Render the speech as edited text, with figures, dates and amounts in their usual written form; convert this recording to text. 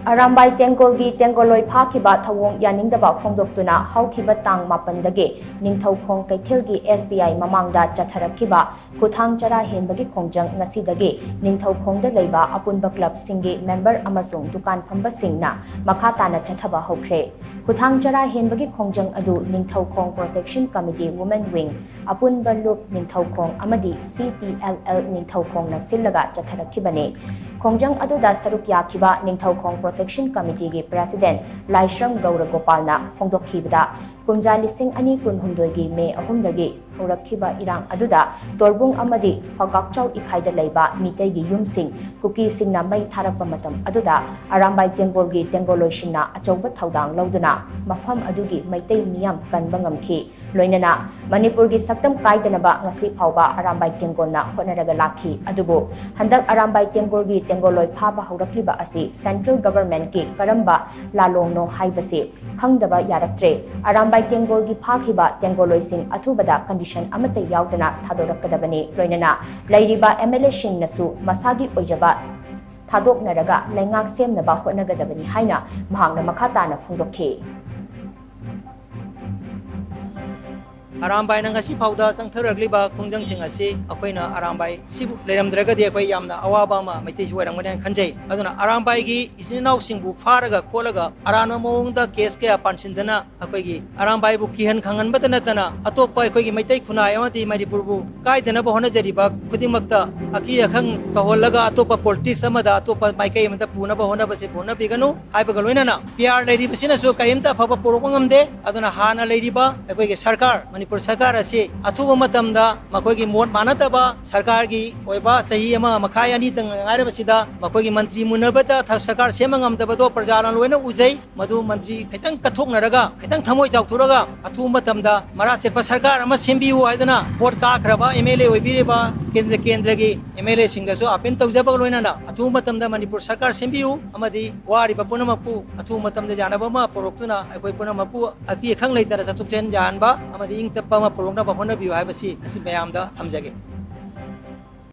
Arambai Tengolgi Tengoloi Phakiba Thawong Yaningdaba Phongdoktuna Haukiba Tang Mapandagi Ningthaukhong Kaithilgi SBI Mamangda Chatharakiba Khuthang Chara Henbagi Khongjang Ngasidagi Ningthaukhongda Leiba Apunba Club Singi Member Amasung Dukan Phamba Singna Makhatana Chathaba Hokre Khuthang Chara Henbagi Khongjang Adu Ningthaukhong Protection Committee Women Wing Apunba Loop Ningthaukhong Amadi CPLL Ningthaukhong na Sillaga Chatharakibane Khongjang Aduda Saruk Yakiba Ningthaukhong Protection Committee ki President Laishram Gaura Gopalna Phongdokhibada Kumja Lising Ani Kunhumdoi May Ahumdagi Horakhiba Irang Aduda Torbung Amadi Fakakchau Ikhaida Leiba Mitei gi Yumsing Kuki Singna Mai Tharapa Matam Aduda Arambai Tengolgi Tengoloshinna Achauba Thaudang Lauduna Mafam Adugi Maitei Miyam Kanba Ngamkhi Loinana Manipur gi Saktam Kaidanaba Ngasi Phauba Arambai Tengolna Honaraga Lakhi Adubu Handak Arambai Tengolgi Tengoloi Phaba Horakliba Asi Central Government ki Karamba Lalongno Haibasi Khangdaba Yaraktre Arambai Tengolgi Phakiba Tengoloising Athubada Condition Amate Yaudana Thadorakadabani Loinana Lairiba MLA Sing Nasu Masagi Ojaba Thadok Naraga Lengak Semnaba Honagadabani Haina Mahangna Makhatana Phongdokhe Arambai na ngasi phauda changtharagliba khongjang asi akoina Arambai sibu leramdragadi akoi yamna awaba ma maitei suwairangmani khanjai aduna Arambai gi isinau singbu pharaga kholaga arana mongda case ke apansindana akoi gi Arambai bu kihan khangan batana tana atopa akoi gi maitei khuna yamati Manipur bu kaidana ba hona jariba khudimakta aki akhang taholaga atopa politics amada atopa maikai amada puna ba hona base puna biganu haibaga loinana PR leiri basina so kaimta phaba porokngamde aduna hana leiriba akoi gi sarkar Manipur Sarkar asi athuba matamda makoigi mot manataba sarkar gi oiba sahi ama makhai ani tang ngaire basida makoigi mantri munabata sarkar semangam dabado prajalan loina ujai madu mantri khitang kathoknaraga khitang thamoi chauthuraga athuba matamda mara chepa sarkar ama sembiu haidana vote ka khraba MLA oibireba kendra gi MLA singaso apen tawjaba loina na athuba matamda Manipur Sarkar sembiu amadi wari bapunamapu athuba matamda janaba ma poroktuna akoi punamapu aki khang leitara satukchen janba amadi ing pama porongna bahona biwa basi asi mayamda thamjage